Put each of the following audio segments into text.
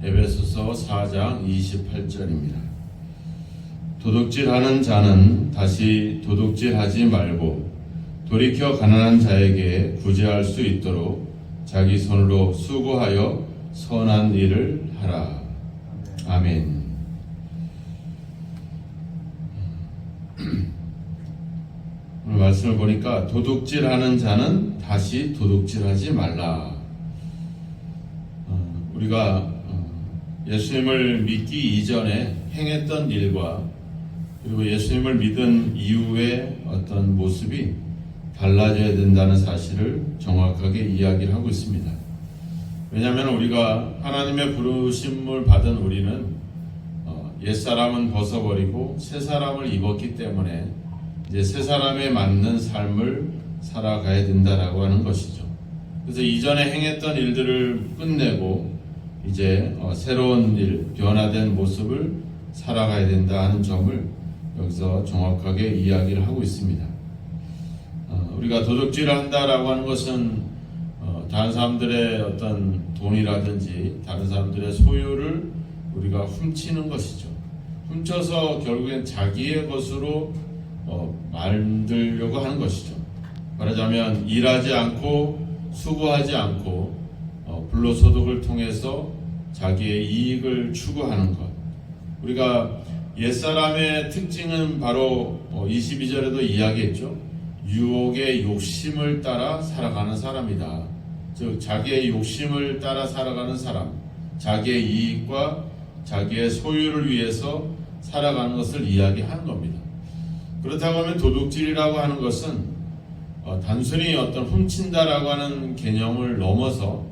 에베소서 4장 28절입니다. 도둑질하는 자는 다시 도둑질하지 말고 돌이켜 가난한 자에게 구제할 수 있도록 자기 손으로 수고하여 선한 일을 하라. 아멘. 오늘 말씀을 보니까 도둑질하는 자는 다시 도둑질하지 말라. 우리가 예수님을 믿기 이전에 행했던 일과 그리고 예수님을 믿은 이후의 어떤 모습이 달라져야 된다는 사실을 정확하게 이야기를 하고 있습니다. 왜냐하면 우리가 하나님의 부르심을 받은 우리는 옛사람은 벗어버리고 새사람을 입었기 때문에 이제 새사람에 맞는 삶을 살아가야 된다라고 하는 것이죠. 그래서 이전에 행했던 일들을 끝내고 이제 새로운 일, 변화된 모습을 살아가야 된다 하는 점을 여기서 정확하게 이야기를 하고 있습니다. 우리가 도둑질을 한다라고 하는 것은 다른 사람들의 어떤 돈이라든지 다른 사람들의 소유를 우리가 훔치는 것이죠. 훔쳐서 결국엔 자기의 것으로 만들려고 하는 것이죠. 말하자면 일하지 않고 수고하지 않고 불로소득을 통해서 자기의 이익을 추구하는 것. 우리가 옛사람의 특징은 바로 22절에도 이야기했죠. 유혹의 욕심을 따라 살아가는 사람이다. 즉 자기의 욕심을 따라 살아가는 사람, 자기의 이익과 자기의 소유를 위해서 살아가는 것을 이야기하는 겁니다. 그렇다고 하면 도둑질이라고 하는 것은 단순히 어떤 훔친다라고 하는 개념을 넘어서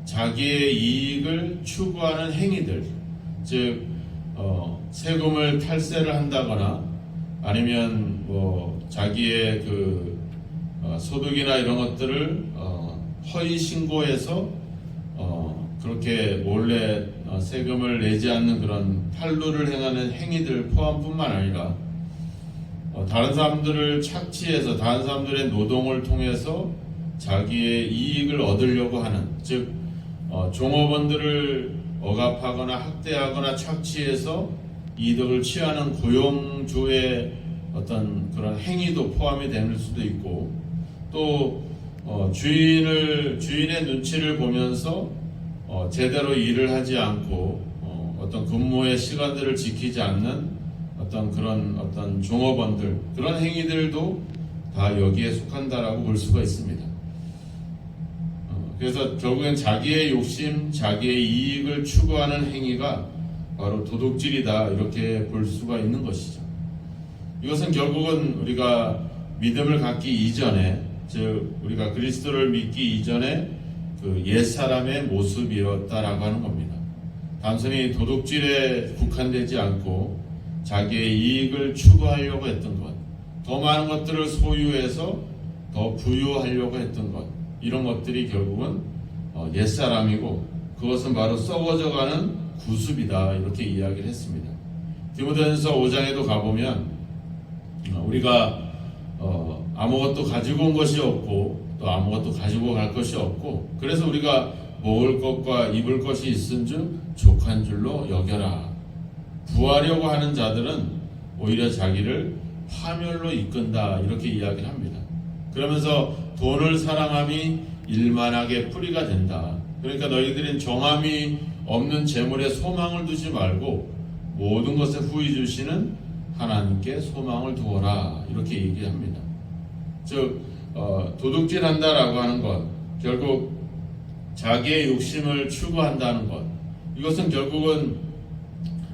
자기의 이익을 추구하는 행위들, 즉 세금을 탈세를 한다거나 아니면 자기의 소득이나 이런 것들을 허위 신고해서 그렇게 몰래 세금을 내지 않는 그런 탈루를 행하는 행위들 포함뿐만 아니라 다른 사람들을 착취해서 다른 사람들의 노동을 통해서 자기의 이익을 얻으려고 하는, 즉 종업원들을 억압하거나 학대하거나 착취해서 이득을 취하는 고용주의 어떤 그런 행위도 포함이 될 수도 있고, 또 주인의 눈치를 보면서 제대로 일을 하지 않고 어떤 근무의 시간들을 지키지 않는 어떤 종업원들, 그런 행위들도 다 여기에 속한다라고 볼 수가 있습니다. 그래서 결국엔 자기의 욕심, 자기의 이익을 추구하는 행위가 바로 도둑질이다, 이렇게 볼 수가 있는 것이죠. 이것은 결국은 우리가 믿음을 갖기 이전에, 즉 우리가 그리스도를 믿기 이전에 그 옛사람의 모습이었다라고 하는 겁니다. 단순히 도둑질에 국한되지 않고 자기의 이익을 추구하려고 했던 것, 더 많은 것들을 소유해서 더 부유하려고 했던 것, 이런 것들이 결국은 옛사람이고 그것은 바로 썩어져가는 구습이다, 이렇게 이야기를 했습니다. 디모데전서 5장에도 가보면 우리가 아무것도 가지고 온 것이 없고 또 아무것도 가지고 갈 것이 없고, 그래서 우리가 먹을 것과 입을 것이 있은 줄 족한 줄로 여겨라. 구하려고 하는 자들은 오히려 자기를 파멸로 이끈다, 이렇게 이야기를 합니다. 그러면서 돈을 사랑함이 일만하게 뿌리가 된다. 그러니까 너희들은 정함이 없는 재물에 소망을 두지 말고 모든 것에 후히 주시는 하나님께 소망을 두어라, 이렇게 얘기합니다. 즉 도둑질한다라고 하는 것, 결국 자기의 욕심을 추구한다는 것, 이것은 결국은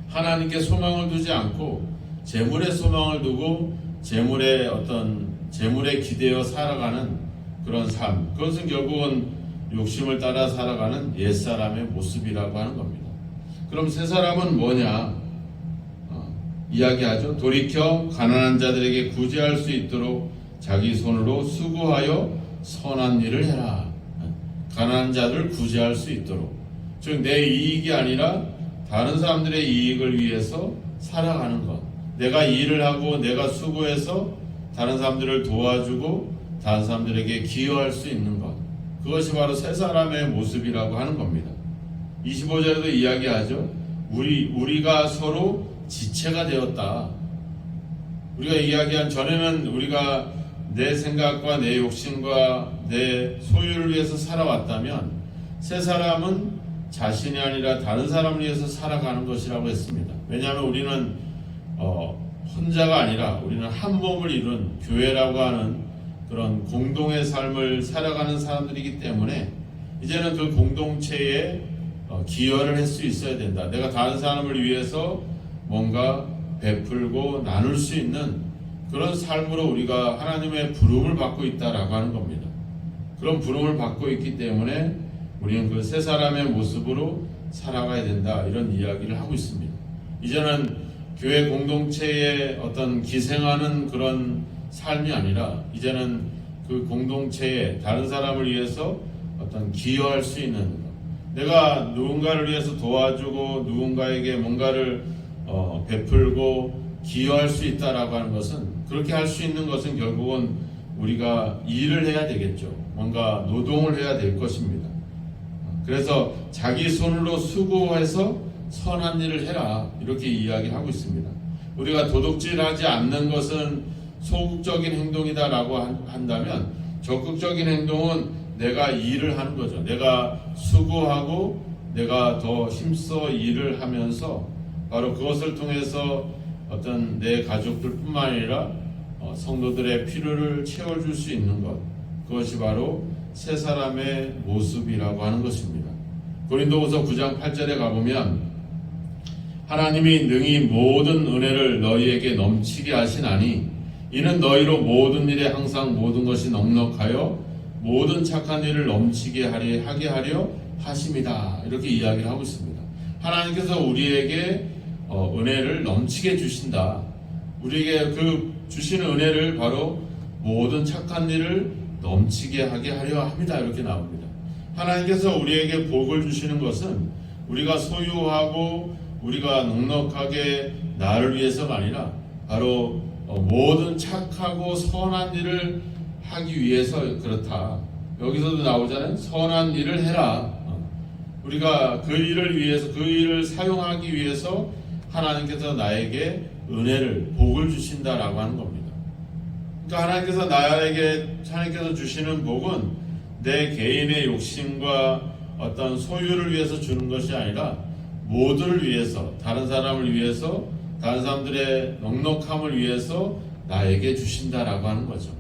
하나님께 소망을 두지 않고 재물에 소망을 두고 재물에 기대어 살아가는 그런 삶, 그것은 결국은 욕심을 따라 살아가는 옛사람의 모습이라고 하는 겁니다. 그럼 새사람은 뭐냐? 이야기하죠. 돌이켜 가난한 자들에게 구제할 수 있도록 자기 손으로 수고하여 선한 일을 해라. 가난한 자들 구제할 수 있도록, 즉 내 이익이 아니라 다른 사람들의 이익을 위해서 살아가는 것, 내가 일을 하고 내가 수고해서 다른 사람들을 도와주고 다른 사람들에게 기여할 수 있는 것, 그것이 바로 새 사람의 모습이라고 하는 겁니다. 25절에도 이야기하죠. 우리가 서로 지체가 되었다. 우리가 이야기한 전에는 우리가 내 생각과 내 욕심과 내 소유를 위해서 살아왔다면 새 사람은 자신이 아니라 다른 사람을 위해서 살아가는 것이라고 했습니다. 왜냐하면 우리는 혼자가 아니라 우리는 한 몸을 이룬 교회라고 하는 그런 공동의 삶을 살아가는 사람들이기 때문에 이제는 그 공동체에 기여를 할 수 있어야 된다. 내가 다른 사람을 위해서 뭔가 베풀고 나눌 수 있는 그런 삶으로 우리가 하나님의 부름을 받고 있다라고 하는 겁니다. 그런 부름을 받고 있기 때문에 우리는 그 새 사람의 모습으로 살아가야 된다, 이런 이야기를 하고 있습니다. 이제는 교회 공동체에 어떤 기생하는 그런 삶이 아니라 이제는 그 공동체에 다른 사람을 위해서 어떤 기여할 수 있는 것, 내가 누군가를 위해서 도와주고 누군가에게 뭔가를 베풀고 기여할 수 있다라고 하는 것은, 그렇게 할 수 있는 것은 결국은 우리가 일을 해야 되겠죠. 뭔가 노동을 해야 될 것입니다. 그래서 자기 손으로 수고해서 선한 일을 해라, 이렇게 이야기하고 있습니다. 우리가 도둑질하지 않는 것은 소극적인 행동이다라고 한다면 적극적인 행동은 내가 일을 하는 거죠. 내가 수고하고 내가 더 힘써 일을 하면서 바로 그것을 통해서 어떤 내 가족들뿐만 아니라 성도들의 필요를 채워줄 수 있는 것, 그것이 바로 새 사람의 모습이라고 하는 것입니다. 고린도후서 9장 8절에 가보면 하나님이 능히 모든 은혜를 너희에게 넘치게 하시나니 이는 너희로 모든 일에 항상 모든 것이 넉넉하여 모든 착한 일을 넘치게 하게 하려 하심이다, 이렇게 이야기를 하고 있습니다. 하나님께서 우리에게 은혜를 넘치게 주신다. 우리에게 그 주시는 은혜를 바로 모든 착한 일을 넘치게 하게 하려 합니다, 이렇게 나옵니다. 하나님께서 우리에게 복을 주시는 것은 우리가 소유하고 우리가 넉넉하게 나를 위해서가 아니라 바로 모든 착하고 선한 일을 하기 위해서 그렇다. 여기서도 나오잖아요. 선한 일을 해라. 우리가 그 일을 위해서, 그 일을 사용하기 위해서 하나님께서 나에게 은혜를, 복을 주신다라고 하는 겁니다. 그러니까 하나님께서 주시는 복은 내 개인의 욕심과 어떤 소유를 위해서 주는 것이 아니라 모두를 위해서, 다른 사람을 위해서, 다른 사람들의 넉넉함을 위해서 나에게 주신다라고 하는 거죠.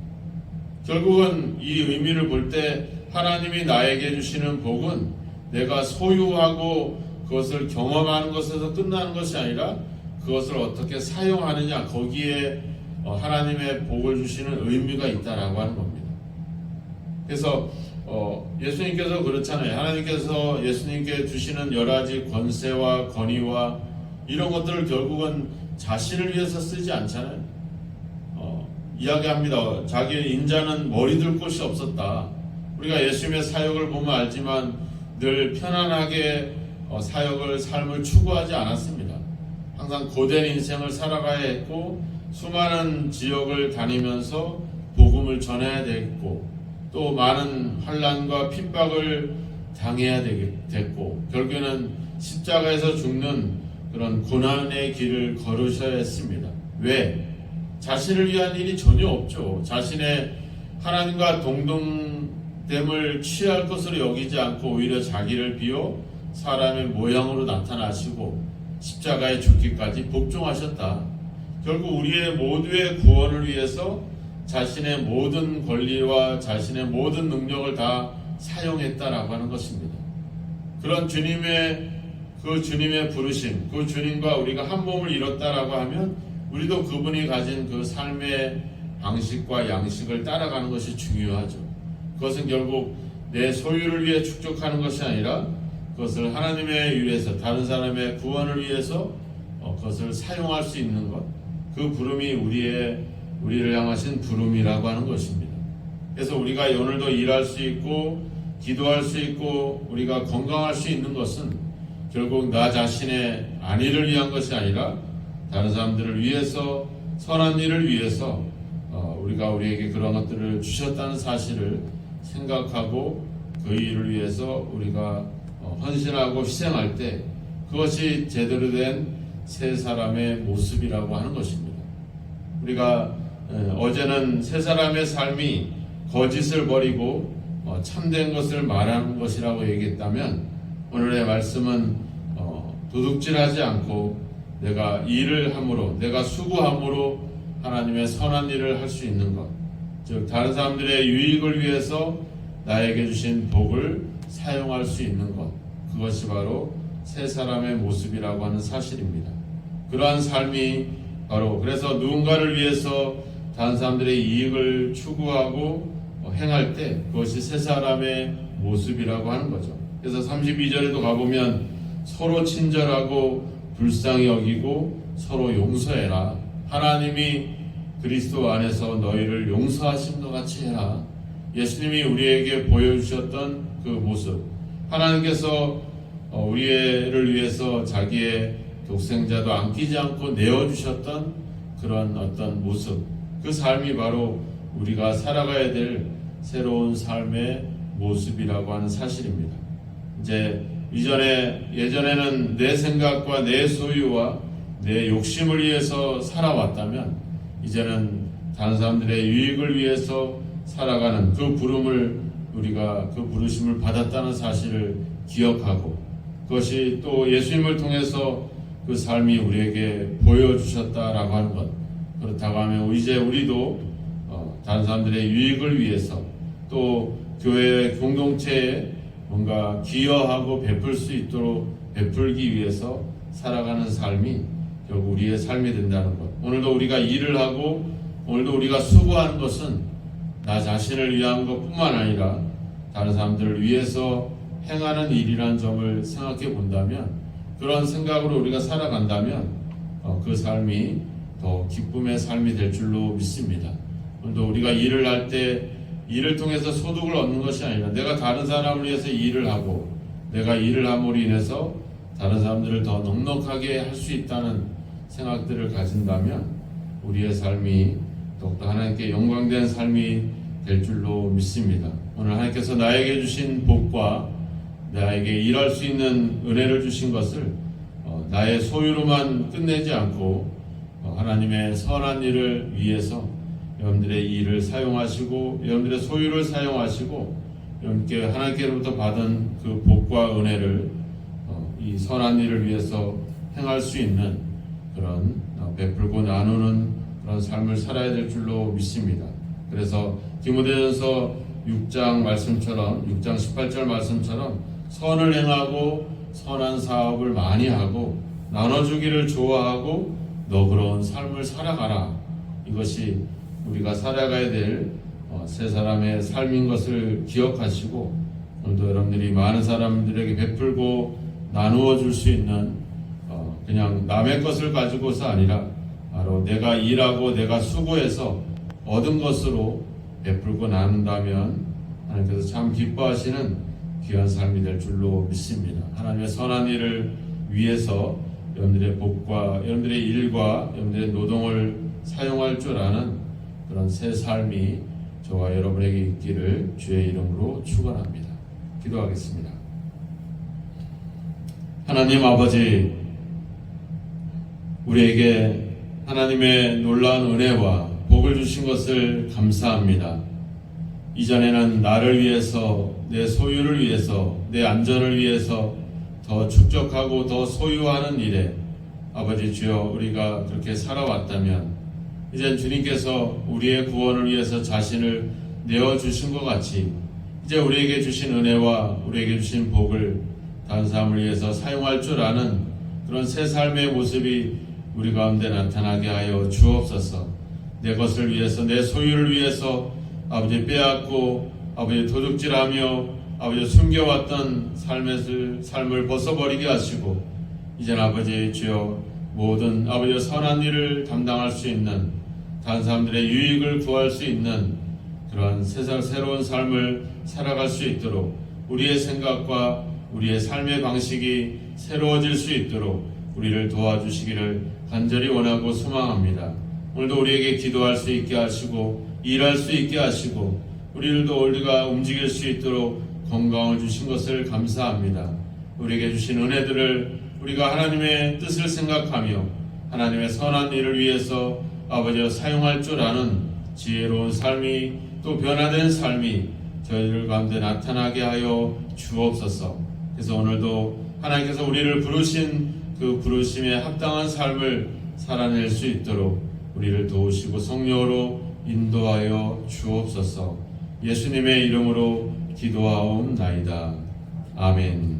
결국은 이 의미를 볼 때 하나님이 나에게 주시는 복은 내가 소유하고 그것을 경험하는 것에서 끝나는 것이 아니라 그것을 어떻게 사용하느냐, 거기에 하나님의 복을 주시는 의미가 있다라고 하는 겁니다. 그래서 예수님께서 그렇잖아요. 하나님께서 예수님께 주시는 여러 가지 권세와 권위와 이런 것들을 결국은 자신을 위해서 쓰지 않잖아요. 이야기합니다. 자기의 인자는 머리 둘 곳이 없었다. 우리가 예수님의 사역을 보면 알지만 늘 편안하게 삶을 추구하지 않았습니다. 항상 고된 인생을 살아가야 했고 수많은 지역을 다니면서 복음을 전해야 됐고 또 많은 환난과 핍박을 당해야 됐고 결국에는 십자가에서 죽는 그런 고난의 길을 걸으셔야 했습니다. 왜? 자신을 위한 일이 전혀 없죠. 자신의 하나님과 동등됨을 취할 것으로 여기지 않고 오히려 자기를 비워 사람의 모양으로 나타나시고 십자가에 죽기까지 복종하셨다. 결국 우리의 모두의 구원을 위해서 자신의 모든 권리와 자신의 모든 능력을 다 사용했다라고 하는 것입니다. 그런 주님의 부르심, 그 주님과 우리가 한 몸을 이뤘다라고 하면 우리도 그분이 가진 그 삶의 방식과 양식을 따라가는 것이 중요하죠. 그것은 결국 내 소유를 위해 축적하는 것이 아니라 그것을 하나님의 위해서, 다른 사람의 구원을 위해서 그것을 사용할 수 있는 것, 그 부름이 우리를 향하신 부름이라고 하는 것입니다. 그래서 우리가 오늘도 일할 수 있고 기도할 수 있고 우리가 건강할 수 있는 것은 결국 나 자신의 안위를 위한 것이 아니라 다른 사람들을 위해서, 선한 일을 위해서 우리가 우리에게 그런 것들을 주셨다는 사실을 생각하고 그 일을 위해서 우리가 헌신하고 희생할 때 그것이 제대로 된 새 사람의 모습이라고 하는 것입니다. 우리가 어제는 새 사람의 삶이 거짓을 버리고 참된 것을 말하는 것이라고 얘기했다면, 오늘의 말씀은 도둑질하지 않고 내가 일을 함으로, 내가 수고함으로 하나님의 선한 일을 할 수 있는 것, 즉 다른 사람들의 유익을 위해서 나에게 주신 복을 사용할 수 있는 것, 그것이 바로 새 사람의 모습이라고 하는 사실입니다. 그러한 삶이 바로, 그래서 누군가를 위해서 다른 사람들의 이익을 추구하고 행할 때 그것이 새 사람의 모습이라고 하는 거죠. 그래서 32절에도 가보면 서로 친절하고 불쌍히 여기고 서로 용서해라. 하나님이 그리스도 안에서 너희를 용서하심과 같이 해라. 예수님이 우리에게 보여주셨던 그 모습, 하나님께서 우리를 위해서 자기의 독생자도 아끼지 않고 내어주셨던 그런 어떤 모습, 그 삶이 바로 우리가 살아가야 될 새로운 삶의 모습이라고 하는 사실입니다. 이제 예전에는 내 생각과 내 소유와 내 욕심을 위해서 살아왔다면, 이제는 다른 사람들의 유익을 위해서 살아가는 그 부름을, 우리가 그 부르심을 받았다는 사실을 기억하고, 그것이 또 예수님을 통해서 그 삶이 우리에게 보여주셨다라고 하는 것. 그렇다고 하면 이제 우리도 다른 사람들의 유익을 위해서, 또 교회 공동체에 뭔가 기여하고 베풀 수 있도록 베풀기 위해서 살아가는 삶이 결국 우리의 삶이 된다는 것. 오늘도 우리가 일을 하고 오늘도 우리가 수고하는 것은 나 자신을 위한 것뿐만 아니라 다른 사람들을 위해서 행하는 일이라는 점을 생각해 본다면, 그런 생각으로 우리가 살아간다면 그 삶이 더 기쁨의 삶이 될 줄로 믿습니다. 오늘도 우리가 일을 할 때 일을 통해서 소득을 얻는 것이 아니라 내가 다른 사람을 위해서 일을 하고, 내가 일을 함으로 인해서 다른 사람들을 더 넉넉하게 할 수 있다는 생각들을 가진다면 우리의 삶이 더욱더 하나님께 영광된 삶이 될 줄로 믿습니다. 오늘 하나님께서 나에게 주신 복과 나에게 일할 수 있는 은혜를 주신 것을 나의 소유로만 끝내지 않고 하나님의 선한 일을 위해서 여러분들의 일을 사용하시고, 여러분들의 소유를 사용하시고, 여러분께 하나님께로부터 받은 그 복과 은혜를 이 선한 일을 위해서 행할 수 있는 그런 베풀고 나누는 그런 삶을 살아야 될 줄로 믿습니다. 그래서 디모데전서 6장 말씀처럼, 6장 18절 말씀처럼 선을 행하고 선한 사업을 많이 하고 나눠주기를 좋아하고 너그러운 삶을 살아가라. 이것이 우리가 살아가야 될 새 사람의 삶인 것을 기억하시고, 오늘도 여러분들이 많은 사람들에게 베풀고 나누어 줄 수 있는 그냥 남의 것을 가지고서 아니라 바로 내가 일하고 내가 수고해서 얻은 것으로 베풀고 나눈다면 하나님께서 참 기뻐하시는 귀한 삶이 될 줄로 믿습니다. 하나님의 선한 일을 위해서 여러분들의 복과 여러분들의 일과 여러분들의 노동을 사용할 줄 아는 그런 새 삶이 저와 여러분에게 있기를 주의 이름으로 축원합니다. 기도하겠습니다. 하나님 아버지, 우리에게 하나님의 놀라운 은혜와 복을 주신 것을 감사합니다. 이전에는 나를 위해서, 내 소유를 위해서, 내 안전을 위해서 더 축적하고 더 소유하는 일에 아버지 주여 우리가 그렇게 살아왔다면, 이젠 주님께서 우리의 구원을 위해서 자신을 내어주신 것 같이 이제 우리에게 주신 은혜와 우리에게 주신 복을 다른 사람을 위해서 사용할 줄 아는 그런 새 삶의 모습이 우리 가운데 나타나게 하여 주옵소서. 내 것을 위해서, 내 소유를 위해서 아버지 빼앗고 아버지 도둑질하며 아버지 숨겨왔던 삶을 벗어버리게 하시고, 이젠 아버지 주여 모든 아버지 선한 일을 담당할 수 있는, 다른 사람들의 유익을 구할 수 있는 그러한 새로운 삶을 살아갈 수 있도록, 우리의 생각과 우리의 삶의 방식이 새로워질 수 있도록 우리를 도와주시기를 간절히 원하고 소망합니다. 오늘도 우리에게 기도할 수 있게 하시고 일할 수 있게 하시고 우리가 움직일 수 있도록 건강을 주신 것을 감사합니다. 우리에게 주신 은혜들을 우리가 하나님의 뜻을 생각하며 하나님의 선한 일을 위해서 아버지여 사용할 줄 아는 지혜로운 삶이 또 변화된 삶이 저희들 가운데 나타나게 하여 주옵소서. 그래서 오늘도 하나님께서 우리를 부르신 그 부르심에 합당한 삶을 살아낼 수 있도록 우리를 도우시고 성령으로 인도하여 주옵소서. 예수님의 이름으로 기도하옵나이다. 아멘.